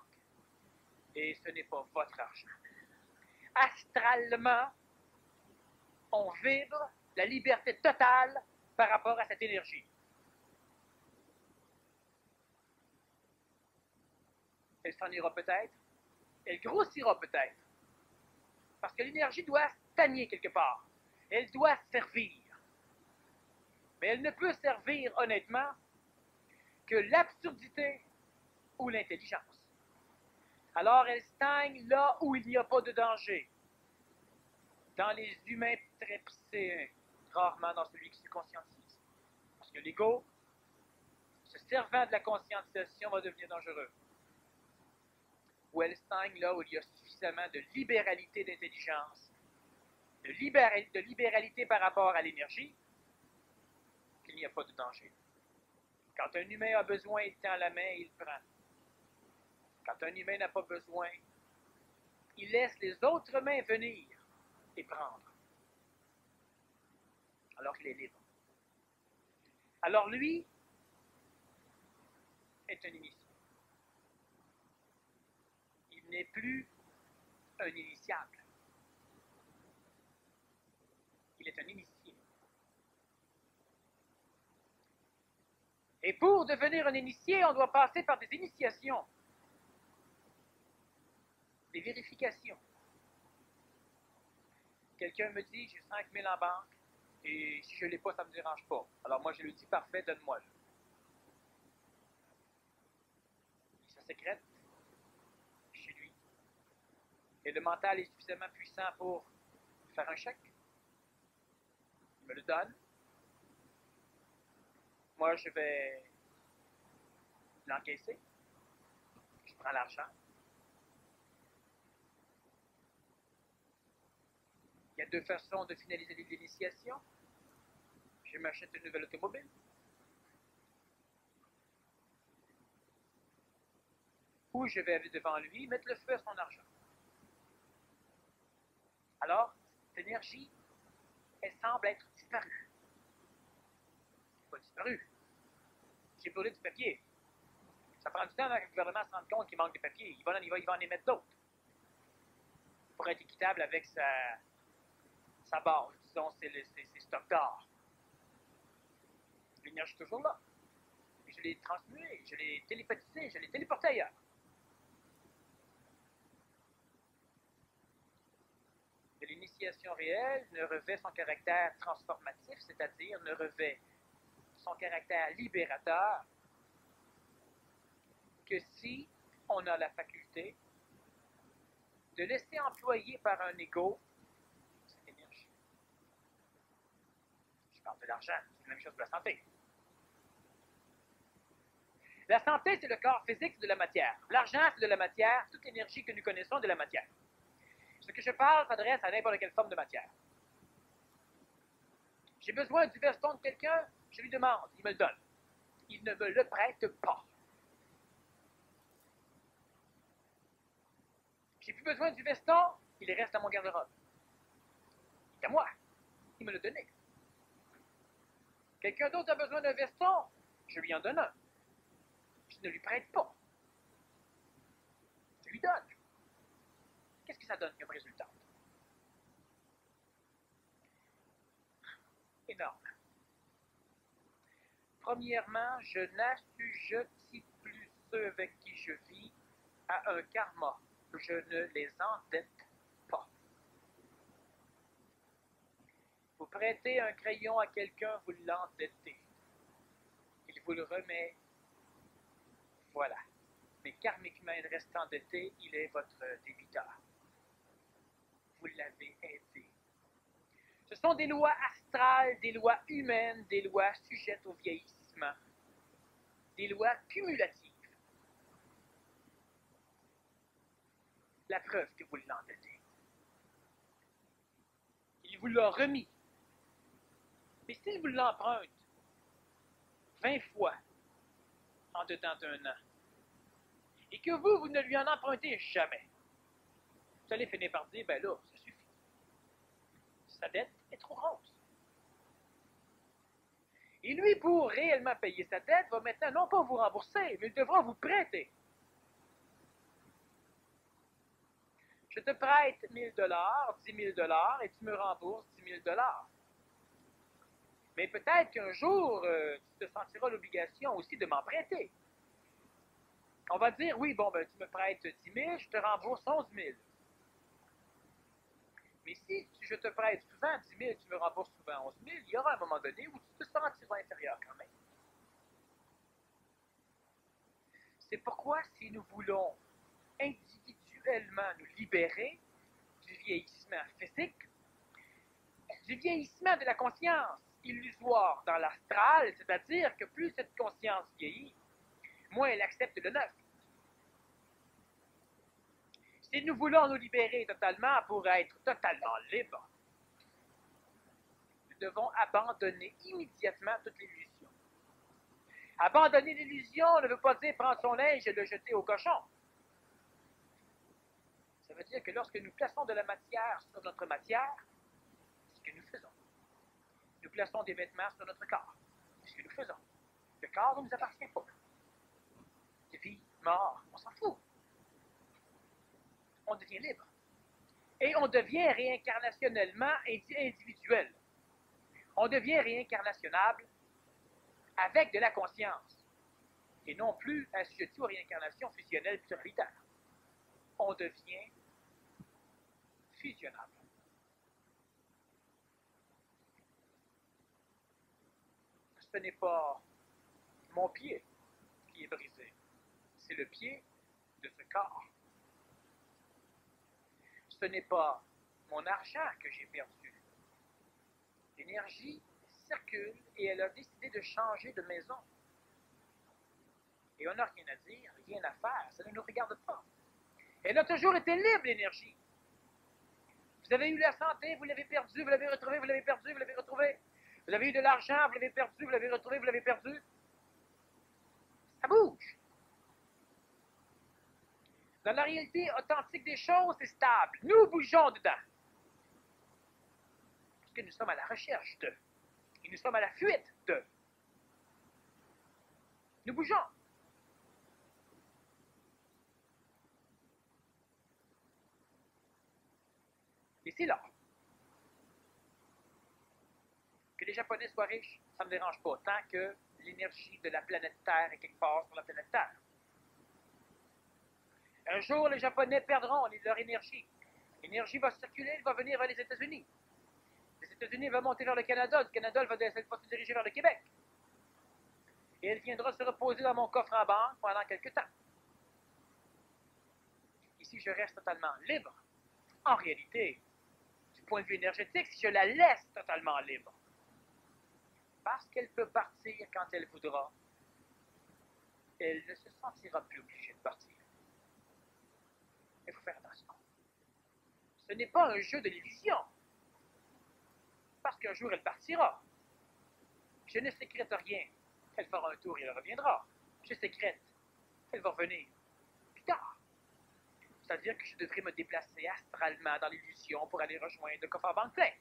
et ce n'est pas votre argent. Astralement, on vibre la liberté totale par rapport à cette énergie. Elle s'en ira peut-être, elle grossira peut-être, parce que l'énergie doit stagner quelque part. Elle doit servir. Mais elle ne peut servir honnêtement que l'absurdité ou l'intelligence. Alors elle stagne là où il n'y a pas de danger. Dans les humains très psychéens, rarement dans celui qui se conscientise. Parce que l'ego, se servant de la conscientisation, va devenir dangereux. Ou elle stagne là où il y a suffisamment de libéralité d'intelligence, de libéralité par rapport à l'énergie, qu'il n'y a pas de danger. Quand un humain a besoin, il tend la main et il prend. Quand un humain n'a pas besoin, il laisse les autres mains venir et prendre. Alors qu'il est libre. Alors lui est un initié. Il n'est plus un initiable. Il est un initié. Et pour devenir un initié, on doit passer par des initiations, des vérifications. Quelqu'un me dit, j'ai 5 000 en banque, et si je ne l'ai pas, ça ne me dérange pas. Alors moi, je lui dis, parfait, donne-moi-le. Ça sécrète chez lui. Et le mental est suffisamment puissant pour faire un chèque. Il me le donne. Moi, je vais l'encaisser. Je prends l'argent. Il y a deux façons de finaliser l'initiation. Je m'achète une nouvelle automobile. Ou je vais aller devant lui, mettre le feu à son argent. Alors, cette énergie, elle semble être disparue. Pas disparue. J'ai brûlé du papier. Ça prend du temps avant que le gouvernement se rende compte qu'il manque de papier. Il va en émettre d'autres. Pour être équitable avec sa base. Disons, ses stocks d'or. L'énergie est toujours là. Et je l'ai transmuée, je l'ai télépathisée, je l'ai téléportée ailleurs. Et l'initiation réelle ne revêt son caractère transformatif, c'est-à-dire ne revêt son caractère libérateur que si on a la faculté de laisser employer par un ego cette énergie. Je parle de l'argent, c'est la même chose que la santé. La santé, c'est le corps physique, c'est de la matière. L'argent, c'est de la matière. Toute l'énergie que nous connaissons est de la matière. Ce que je parle s'adresse à n'importe quelle forme de matière. J'ai besoin du veston de quelqu'un, je lui demande, il me le donne. Il ne me le prête pas. J'ai plus besoin du veston, il reste dans mon garde-robe. Il est à moi. Il me l'a donné. Quelqu'un d'autre a besoin d'un veston, je lui en donne un. Je ne lui prête pas. Je lui donne. Qu'est-ce que ça donne comme résultat? Énorme. Premièrement, je n'assujettis plus ceux avec qui je vis à un karma. Je ne les endette pas. Vous prêtez un crayon à quelqu'un, vous l'endettez. Il vous le remet. Voilà. Mais karmiquement, il reste endetté, il est votre débiteur. Vous l'avez aidé. Ce sont des lois astrales, des lois humaines, des lois sujettes au vieillissement, des lois cumulatives. La preuve que vous l'endettez. Il vous l'a remis. Mais s'il vous l'emprunte 20 fois en dedans d'un an, et que vous ne lui en empruntez jamais, vous allez finir par dire, ben là, ça suffit. Sa dette est trop grosse. Et lui, pour réellement payer sa dette, va maintenant non pas vous rembourser, mais il devra vous prêter. Je te prête 1 000 $, 10 000 $, et tu me rembourses 10 000 $. Mais peut-être qu'un jour, tu te sentiras l'obligation aussi de m'en prêter. On va dire, oui, bon, ben, tu me prêtes 10 000, je te rembourse 11 000. Mais si je te prête souvent 10 000, tu me rembourses souvent 11 000, il y aura un moment donné où tu te sentiras inférieur quand même. C'est pourquoi si nous voulons individuellement nous libérer du vieillissement physique, du vieillissement de la conscience illusoire dans l'astral, c'est-à-dire que plus cette conscience vieillit, moins elle accepte le neuf. Si nous voulons nous libérer totalement pour être totalement libres, nous devons abandonner immédiatement toute l'illusion. Abandonner l'illusion ne veut pas dire prendre son linge et le jeter au cochon. Ça veut dire que lorsque nous plaçons de la matière sur notre matière, c'est ce que nous faisons. Nous plaçons des vêtements sur notre corps, c'est ce que nous faisons. Le corps ne nous appartient pas. De vie, mort, on s'en fout. On devient libre. Et on devient réincarnationnellement individuel. On devient réincarnationnable avec de la conscience. Et non plus assujetti aux réincarnations fusionnelles totalitaires. On devient fusionnable. ce n'est pas mon pied qui est brisé, c'est le pied de ce corps. Ce n'est pas mon argent que j'ai perdu. L'énergie circule et elle a décidé de changer de maison. Et on n'a rien à dire, rien à faire, ça ne nous regarde pas. Elle a toujours été libre, l'énergie. Vous avez eu la santé, vous l'avez perdue, vous l'avez retrouvée, vous l'avez perdue, vous l'avez retrouvée. Vous avez eu de l'argent, vous l'avez perdu, vous l'avez retrouvé, vous l'avez perdu. Ça bouge. Dans la réalité authentique des choses, c'est stable. Nous bougeons dedans. Parce que nous sommes à la recherche de. Et nous sommes à la fuite de. Nous bougeons. Et c'est là. Que les Japonais soient riches, ça ne me dérange pas, tant que l'énergie de la planète Terre est quelque part sur la planète Terre. Un jour, les Japonais perdront leur énergie. L'énergie va circuler, elle va venir vers les États-Unis. Les États-Unis vont monter vers le Canada va se diriger vers le Québec. Et elle viendra se reposer dans mon coffre en banque pendant quelques temps. Ici, je reste totalement libre. En réalité, du point de vue énergétique, si je la laisse totalement libre, parce qu'elle peut partir quand elle voudra, elle ne se sentira plus obligée de partir. Il faut faire attention. Ce n'est pas un jeu de l'illusion, parce qu'un jour elle partira. Je ne sécrète rien. Elle fera un tour et elle reviendra. Je sécrète qu'elle va revenir plus tard. C'est-à-dire que je devrais me déplacer astralement dans l'illusion pour aller rejoindre le coffre à banque plein.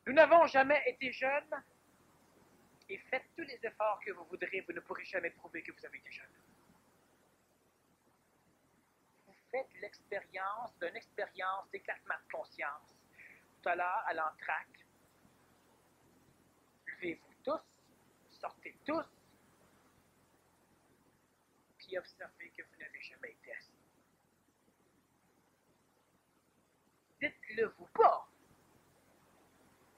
Nous n'avons jamais été jeunes, et faites tous les efforts que vous voudrez, vous ne pourrez jamais prouver que vous avez été jeune. Vous faites l'expérience d'une expérience d'éclatement de conscience. Tout à l'heure, à l'entraque, levez-vous tous, sortez tous, puis observez que vous n'avez jamais été assis. Dites-le vous pas.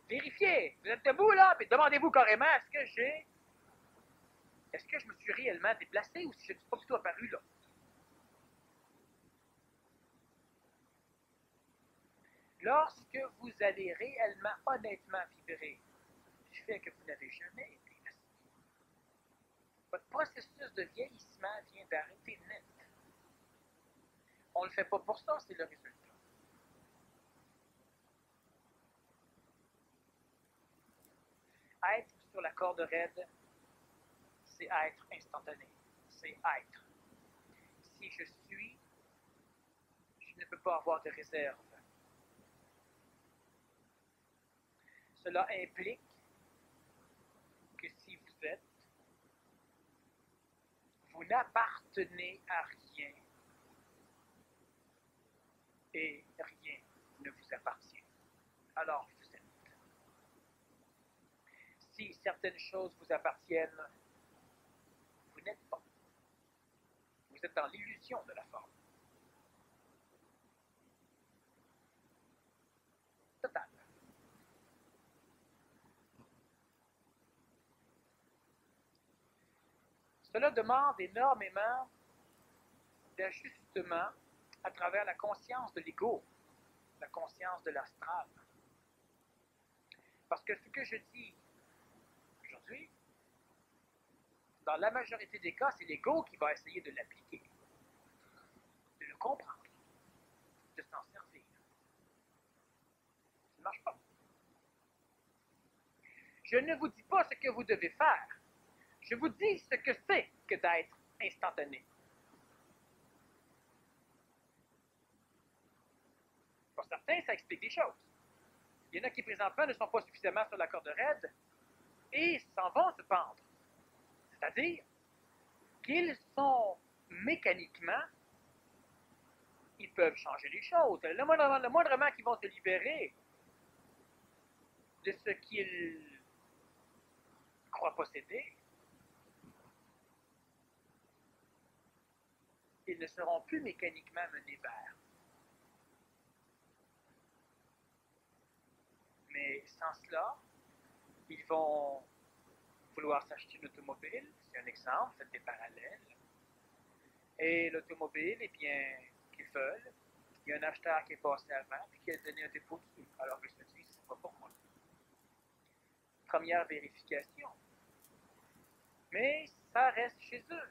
Vérifiez. Vous êtes debout là, puis demandez-vous carrément, est-ce que je me suis réellement déplacé ou si je ne suis pas plutôt apparu là? Lorsque vous allez réellement, honnêtement vibrer du fait que vous n'avez jamais été assis, votre processus de vieillissement vient d'arrêter net. On ne le fait pas pour ça, c'est le résultat. Être sur la corde raide, c'est être instantané. C'est être. Si je suis, je ne peux pas avoir de réserve. Cela implique que si vous êtes, vous n'appartenez à rien et rien ne vous appartient. Alors vous êtes. Si certaines choses vous appartiennent, vous n'êtes pas. Vous êtes dans l'illusion de la forme. Totale. Cela demande énormément d'ajustement à travers la conscience de l'ego, la conscience de l'astral. Parce que ce que je dis aujourd'hui, dans la majorité des cas, c'est l'ego qui va essayer de l'appliquer, de le comprendre, de s'en servir. Ça ne marche pas. Je ne vous dis pas ce que vous devez faire. Je vous dis ce que c'est que d'être instantané. Pour certains, ça explique des choses. Il y en a qui, présentement, ne sont pas suffisamment sur la corde raide et s'en vont se pendre. C'est-à-dire qu'ils sont mécaniquement, ils peuvent changer les choses. Le moindrement qu'ils vont se libérer de ce qu'ils croient posséder, ils ne seront plus mécaniquement menés vers. Mais sans cela, ils vont vouloir s'acheter une automobile, c'est un exemple, c'est des parallèles. Et l'automobile, eh bien, qu'ils veulent, il y a un acheteur qui est passé avant et qui a donné un dépôt dessus. Alors ils se disent, c'est pas pour moi. Première vérification. Mais ça reste chez eux,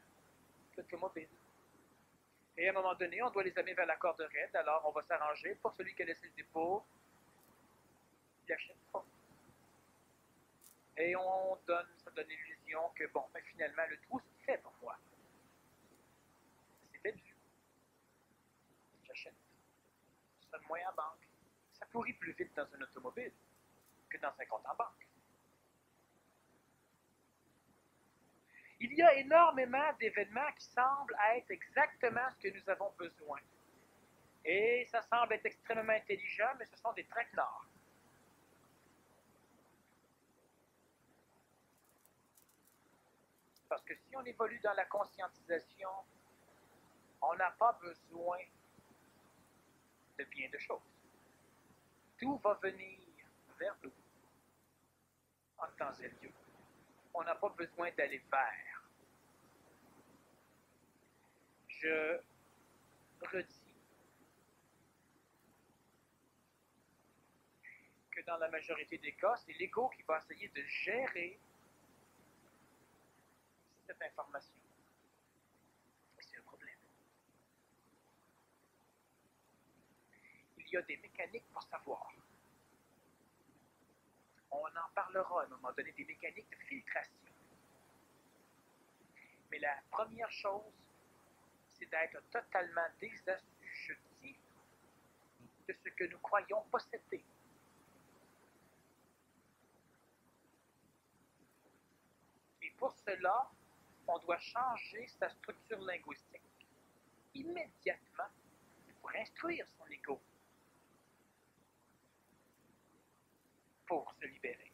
l'automobile. Et à un moment donné, on doit les amener vers la corde raide, alors on va s'arranger pour celui qui a laissé le dépôt, il n'achète pas. Et ça donne l'illusion que, bon, ben finalement, le trou, c'est fait pour moi. C'était dû. J'achète. Ça donne moins en banque. Ça pourrit plus vite dans une automobile que dans un compte en banque. Il y a énormément d'événements qui semblent être exactement ce que nous avons besoin. Et ça semble être extrêmement intelligent, mais ce sont des traquenards. Parce que si on évolue dans la conscientisation, on n'a pas besoin de bien de choses. Tout va venir vers nous en temps et lieu. On n'a pas besoin d'aller vers. Je redis que dans la majorité des cas, c'est l'ego qui va essayer de gérer cette information. Et c'est un problème. Il y a des mécaniques pour savoir. On en parlera à un moment donné, des mécaniques de filtration. Mais la première chose, c'est d'être totalement désassujetti de ce que nous croyons posséder. Et pour cela, on doit changer sa structure linguistique immédiatement pour instruire son ego, pour se libérer.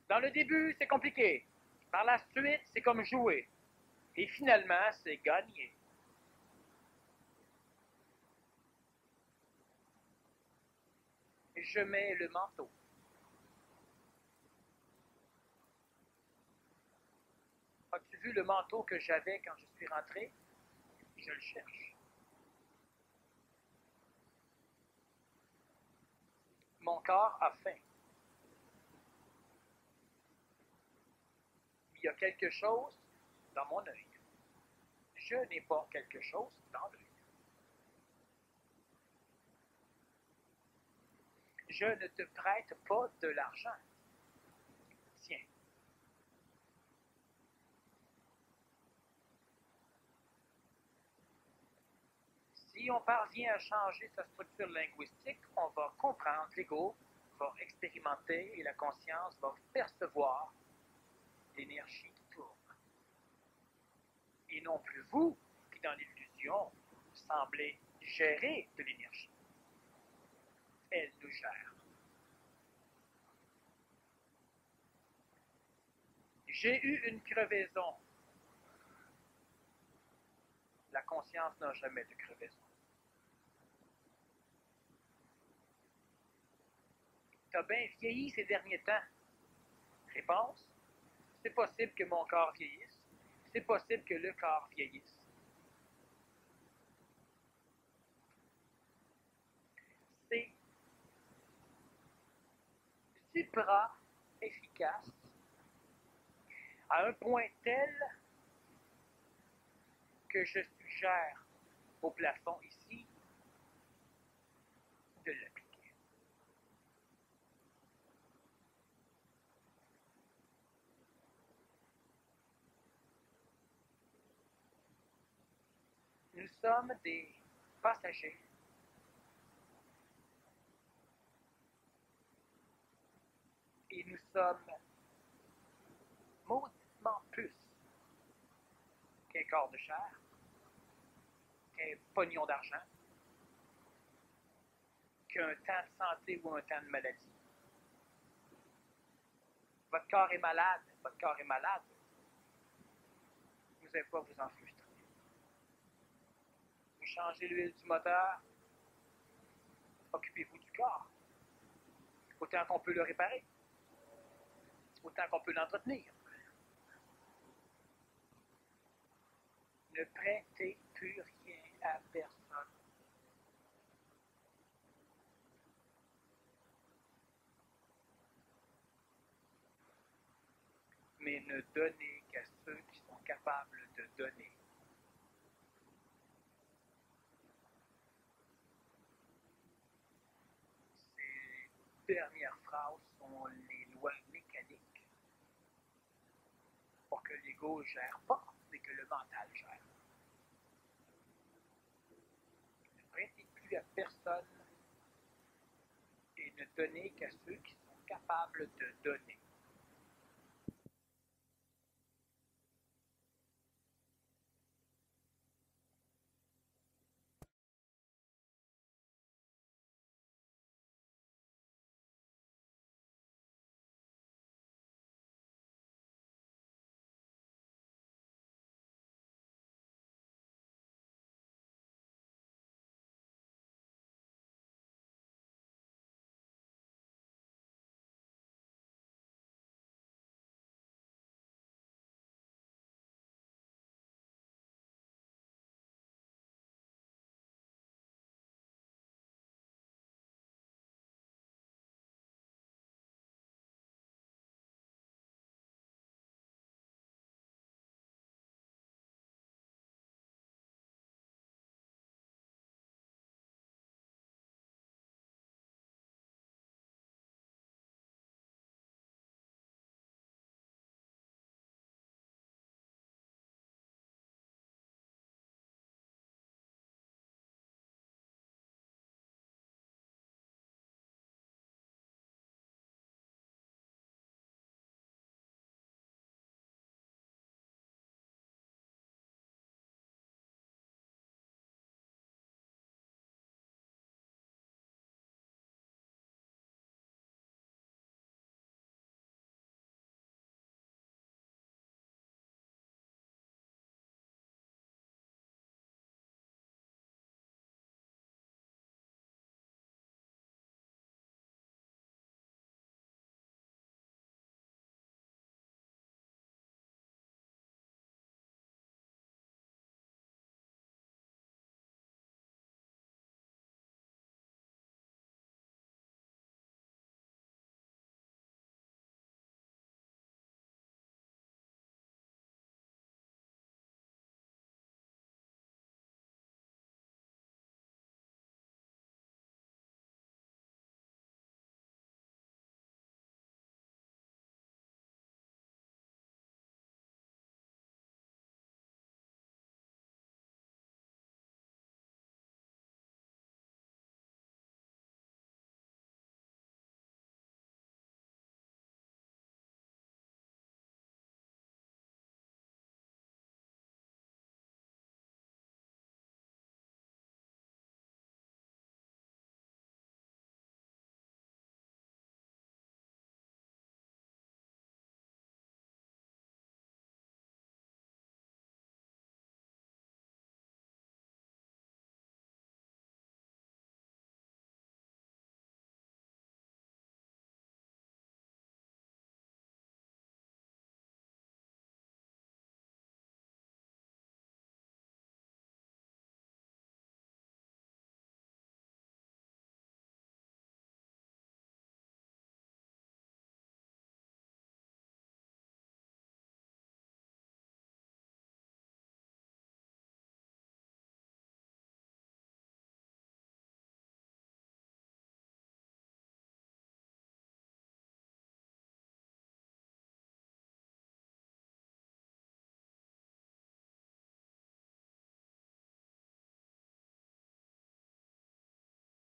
Dans le début, c'est compliqué. Par la suite, c'est comme jouer. Et finalement, c'est gagner. Je mets le manteau. As-tu vu le manteau que j'avais quand je suis rentré? Je le cherche. Mon corps a faim. Il y a quelque chose dans mon œil. Je n'ai pas quelque chose dans l'œil. Je ne te prête pas de l'argent. Tiens. Si on parvient à changer sa structure linguistique, on va comprendre, l'ego va expérimenter et la conscience va percevoir l'énergie qui tourne. Et non plus vous qui, dans l'illusion, semblez gérer de l'énergie. Elle nous gère. J'ai eu une crevaison. La conscience n'a jamais de crevaison. Tu as bien vieilli ces derniers temps. Réponse, c'est possible que mon corps vieillisse. C'est possible que le corps vieillisse. C'est supra-efficace à un point tel que je suggère au plafond ici de l'appliquer. Nous sommes des passagers et nous sommes mauditement plus qu'un corps de chair, qu'un pognon d'argent, qu'un temps de santé ou un temps de maladie. Votre corps est malade, votre corps est malade. Vous n'allez pas vous en frustrer. Vous changez l'huile du moteur, occupez-vous du corps. autant qu'on peut le réparer, autant qu'on peut l'entretenir. Ne prêtez plus rien à personne. Mais ne donnez qu'à ceux qui sont capables de donner. Ces dernières phrases sont les lois mécaniques pour que l'ego ne gère pas, mais que le mental gère. Ne prêtez plus à personne et ne donnez qu'à ceux qui sont capables de donner.